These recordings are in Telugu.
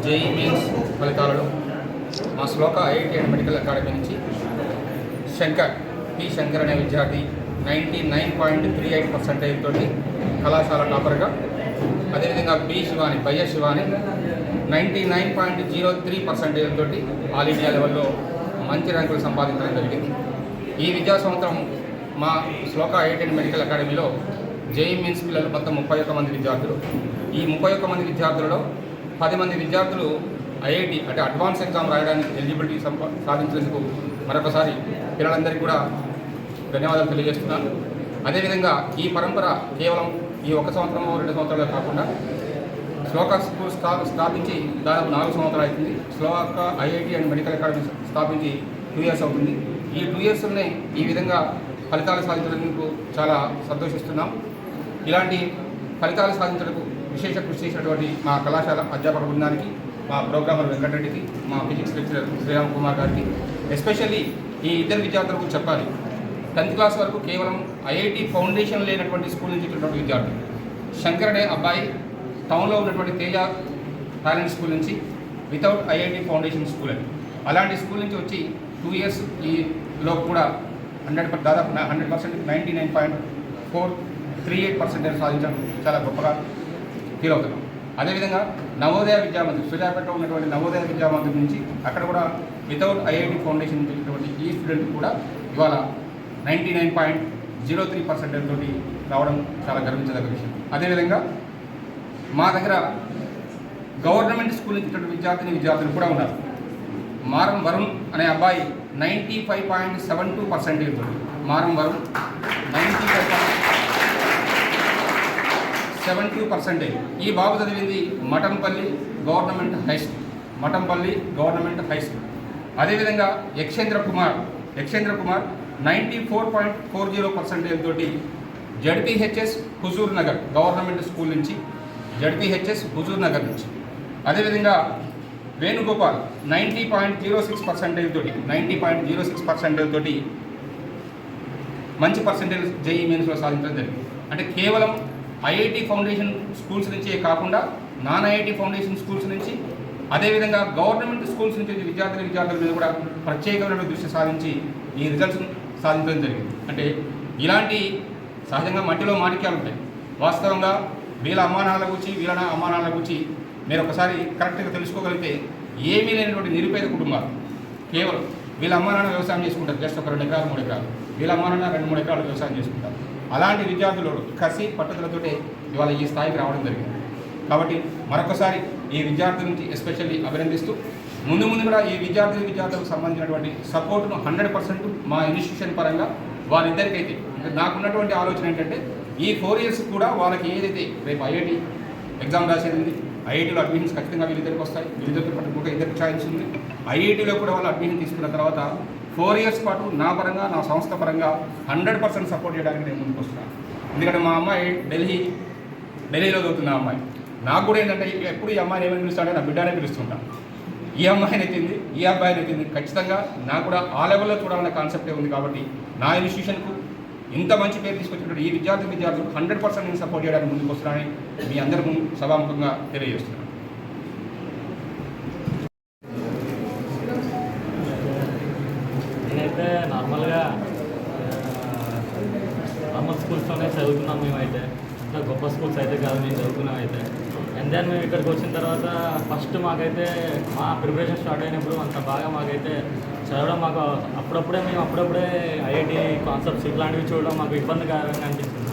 జేఈ మెయిన్స్ ఫలితాలలో మా శ్లోక ఐఐటి అండ్ మెడికల్ అకాడమీ నుంచి శంకర్ అనే విద్యార్థి 99.38% తోటి కళాశాల టాపర్గా, అదేవిధంగా బయ్య శివాని 99.03% తోటి ఆల్ ఇండియా లెవెల్లో మంచి ర్యాంకులు సంపాదించడం జరిగింది. ఈ విద్యా సంవత్సరం మా శ్లోక ఐఐటి అండ్ మెడికల్ అకాడమీలో జేఈ మెయిన్స్ పిల్లలు మొత్తం 31 మంది విద్యార్థులు. ఈ 31 మంది విద్యార్థులలో 10 మంది విద్యార్థులు ఐఐటి అంటే అడ్వాన్స్ ఎగ్జామ్ రాయడానికి ఎలిజిబిలిటీ సాధించేందుకు మరొకసారి పిల్లలందరికీ కూడా ధన్యవాదాలు తెలియజేస్తున్నాను. అదేవిధంగా ఈ పరంపర కేవలం ఈ 1 సంవత్సరమో 2 సంవత్సరాలు కాకుండా శ్లోక స్కూల్ స్థాపించి దాదాపు 4 సంవత్సరాలు అవుతుంది. శ్లోక ఐఐటి అండ్ మెడికల్ అకాడమీ స్థాపించి 2 years అవుతుంది. ఈ 2 yearsలోనే ఈ విధంగా ఫలితాలు సాధించడానికి చాలా సంతోషిస్తున్నాం. ఇలాంటి ఫలితాలు సాధించడానికి విశేష కృషి చేసినటువంటి మా కళాశాల అధ్యాపక బృందానికి, మా ప్రోగ్రామర్ వెంకటరెడ్డికి, మా ఫిజిక్స్ లెక్చరర్ శ్రీరామ్ కుమార్ గారికి, ఎస్పెషల్లీ ఈ ఇద్దరు విద్యార్థులకు చెప్పాలి. 10th క్లాస్ వరకు కేవలం ఐఐటి ఫౌండేషన్ లేనటువంటి స్కూల్ నుంచి వచ్చినటువంటి విద్యార్థులు. శంకర్ అనే అబ్బాయి టౌన్లో ఉన్నటువంటి తేజ టాలెంట్ స్కూల్ నుంచి వితౌట్ ఐఐటి ఫౌండేషన్ స్కూల్ అని, అలాంటి స్కూల్ నుంచి వచ్చి 2 years ఈలో కూడా దాదాపు 100% 99.438% సాధించడం చాలా గొప్పగా ఫీల్ అవుతున్నాం. అదేవిధంగా నవోదయ విద్యామందిర్, సూర్యాపేటలో ఉన్నటువంటి నవోదయ విద్యామందిర్ నుంచి అక్కడ కూడా వితౌట్ ఐఐటి ఫౌండేషన్ నుంచి వచ్చినటువంటి ఈ స్టూడెంట్ కూడా ఇవాళ 99.03% తోటి రావడం చాలా గర్వించదగ్గ విషయం. అదేవిధంగా మా దగ్గర గవర్నమెంట్ స్కూల్ నుంచి విద్యార్థులు కూడా ఉన్నారు. మారం వరుణ్ అనే అబ్బాయి 95.72% తోటి, మారం వరుణ్ 95.72%. ఈ బాబు చదివింది మఠంపల్లి గవర్నమెంట్ హై స్కూల్. అదేవిధంగా యక్షేంద్ర కుమార్ 94.40% తోటి ZPHS Huzur Nagar government school నుంచి, జడ్పీహెచ్ఎస్ హుజూర్ నగర్ నుంచి. అదేవిధంగా వేణుగోపాల్ 90.06% తోటి మంచి పర్సెంటేజ్ జేఈ మెయిన్స్లో సాధించడం జరిగింది. అంటే కేవలం ఐఐటి ఫౌండేషన్ స్కూల్స్ నుంచే కాకుండా నాన్ ఐఐటి ఫౌండేషన్ స్కూల్స్ నుంచి, అదేవిధంగా గవర్నమెంట్ స్కూల్స్ నుంచి విద్యార్థుల మీద కూడా ప్రత్యేకమైన దృష్టి సాధించి ఈ రిజల్ట్స్ సాధించడం జరిగింది. అంటే ఇలాంటి సహజంగా మట్టిలో మాణిక్యాలు ఉంటాయి. వాస్తవంగా వీళ్ళ అమ్మానాన్నల గురించి మీరు ఒకసారి కరెక్ట్గా తెలుసుకోగలిగితే ఏమీ లేనటువంటి నిరుపేద కుటుంబాలు, కేవలం వీళ్ళ అమ్మానాన్న వ్యవసాయం చేసుకుంటారు, జస్ట్ ఒక 2 ఎకరాలు 3 ఎకరాలు, వీళ్ళ అమ్మానాన్న 2-3 ఎకరాలు వ్యవసాయం చేసుకుంటారు. అలాంటి విద్యార్థులు కసి పట్టుదలతోటే ఇవాళ ఈ స్థాయికి రావడం జరిగింది. కాబట్టి మరొకసారి ఈ విద్యార్థుల నుంచి ఎస్పెషల్లీ అభినందిస్తూ ముందు కూడా ఈ విద్యార్థులకు సంబంధించినటువంటి సపోర్ట్ను 100% మా ఇన్స్టిట్యూషన్ పరంగా వారిద్దరికైతే, నాకున్నటువంటి ఆలోచన ఏంటంటే ఈ 4 years కూడా వాళ్ళకి ఏదైతే రేపు ఐఐటి ఎగ్జామ్ రాసేది ఉంది, ఐఐటీలో అడ్మిషన్స్ ఖచ్చితంగా వీళ్ళిద్దరికి వస్తాయి, వీళ్ళిద్దరితో పాటు ఇంకొక 2 ఛాయిస్ ఉంది. ఐఐటీలో కూడా వాళ్ళు అడ్మిషన్ తీసుకున్న తర్వాత 4 years పాటు నా పరంగా, నా సంస్థ పరంగా 100% సపోర్ట్ చేయడానికి నేను ముందుకు వస్తున్నాను. ఎందుకంటే మా అమ్మాయి ఢిల్లీలో చదువుతున్న అమ్మాయి. నాకు కూడా ఏంటంటే ఎప్పుడు ఈ అమ్మాయిని ఏమైనా పిలుస్తాడే, నా బిడ్డనే పిలుస్తుంటాను. ఈ అమ్మాయిని ఎత్తింది, ఈ అబ్బాయిని ఎత్తింది, ఖచ్చితంగా నాకు కూడా ఆ లెవెల్లో చూడాలనే కాన్సెప్టే ఉంది. కాబట్టి నా ఇన్స్టిట్యూషన్కు ఇంత మంచి పేరు తీసుకొచ్చినటువంటి ఈ విద్యార్థులు 100% నేను సపోర్ట్ చేయడానికి ముందుకు వస్తున్నానని మీ అందరి ముందు సభాముఖంగా తెలియజేస్తున్నాను. నేనైతే నార్మల్ స్కూల్స్లోనే చదువుకున్నాం. మేమైతే అంత గొప్ప స్కూల్స్ అయితే కాదు మేము చదువుకున్నాం అయితే. అండ్ దెన్ మేము ఇక్కడికి వచ్చిన తర్వాత ఫస్ట్ మాకైతే మా ప్రిపరేషన్ స్టార్ట్ అయినప్పుడు అంత బాగా మాకైతే చదవడం అప్పుడప్పుడే ఐఐటి కాన్సెప్ట్స్ ఇట్లాంటివి చూడడం మాకు ఇబ్బందికరంగా అనిపించింది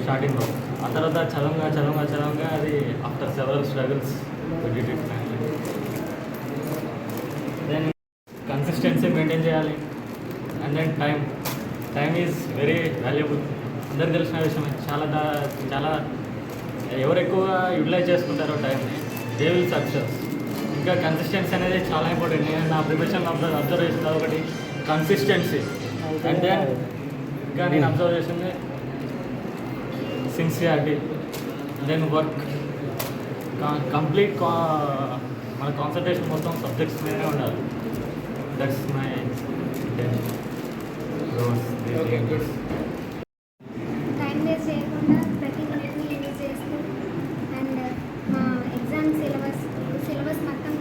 స్టార్టింగ్లో. ఆ తర్వాత చదవంగా అది after several struggles then consistency maintain చేయాలి. And then time is very valuable. అందరికి తెలిసిన విషయమే. చాలా ఎవరు ఎక్కువగా యూటిలైజ్ చేసుకుంటారో టైంని దే విల్ సక్సెస్. ఇంకా కన్సిస్టెన్సీ అనేది చాలా ఇంపార్టెంట్. నేను నా ప్రిపరేషన్ అబ్జర్వ్ చేసింది ఒకటి కన్సిస్టెన్సీ. అండ్ దెన్ ఇంకా నేను అబ్జర్వ్ చేసింది సిన్సియారిటీ, దెన్ వర్క్. కంప్లీట్ మన కాన్సన్ట్రేషన్ మొత్తం సబ్జెక్ట్స్ మీదనే ఉండాలి. That's my intention. Time waste చేయకుండా ప్రతి మినిట్ని యూజ్ చేస్తూ అండ్ మా ఎగ్జామ్ సిలబస్ మొత్తం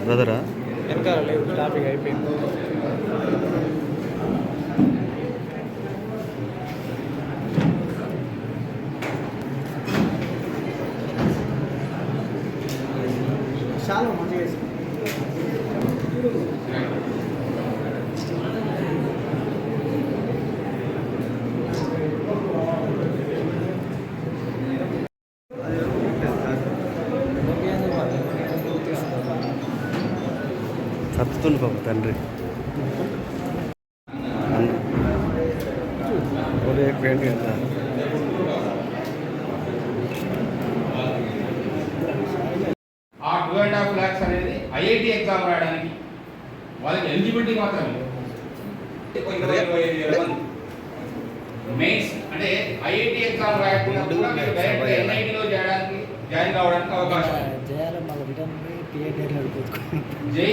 బ్రదరా వెనకాల లేదు ట్రాఫిక్ అయిపోయింది. చాలా మంచిగా సత్తుతుండు పాప తండ్రి పెయింట్ కదా ఆ 2.5 lakhs అనేది ఐఐటి ఎగ్జామ్ రాయడానికి వాళ్ళకి ఎలిజిబిలిటీ మాత్రమే. మెయిన్స్ అంటే ఐఐటి ఎగ్జామ్ రాయకుండా కూడా మీరు డైరెక్ట్ ఎన్ఐటిలో జాయిన్ కావడానికి అవకాశం. చేయాలి మళ్ళీ రిటర్న్ PA డేట్ నడుపుకోవాలి. జై